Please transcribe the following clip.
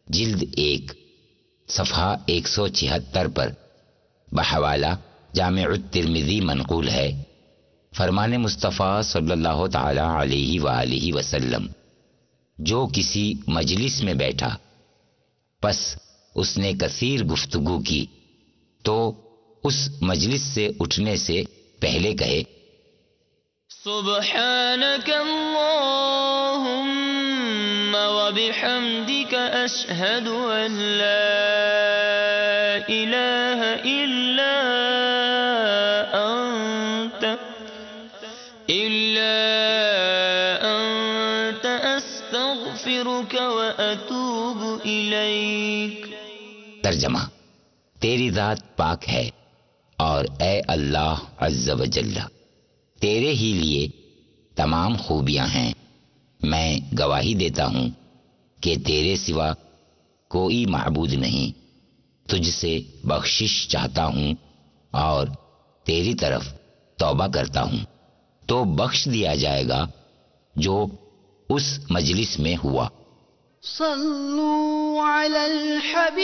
جلد 1 صفحہ 176 پر بحوالہ جامع الترمذی منقول ہے، فرمان مصطفیٰ صلی اللہ تعالی علیہ وآلہ وسلم، جو کسی مجلس میں بیٹھا پس اس نے کثیر گفتگو کی تو اس مجلس سے اٹھنے سے پہلے کہے سبحانک اللہم وبحمدک اشہد ان لا الہ الا انت استغفرک واتوب الیک۔ ترجمہ: تیری ذات پاک ہے اور اے اللہ عز و جل، تیرے ہی لیے تمام خوبیاں ہیں، میں گواہی دیتا ہوں کہ تیرے سوا کوئی معبود نہیں، تجھ سے بخشش چاہتا ہوں اور تیری طرف توبہ کرتا ہوں تو بخش دیا جائے گا جو اس مجلس میں ہوا۔ صلوا علی الحبیب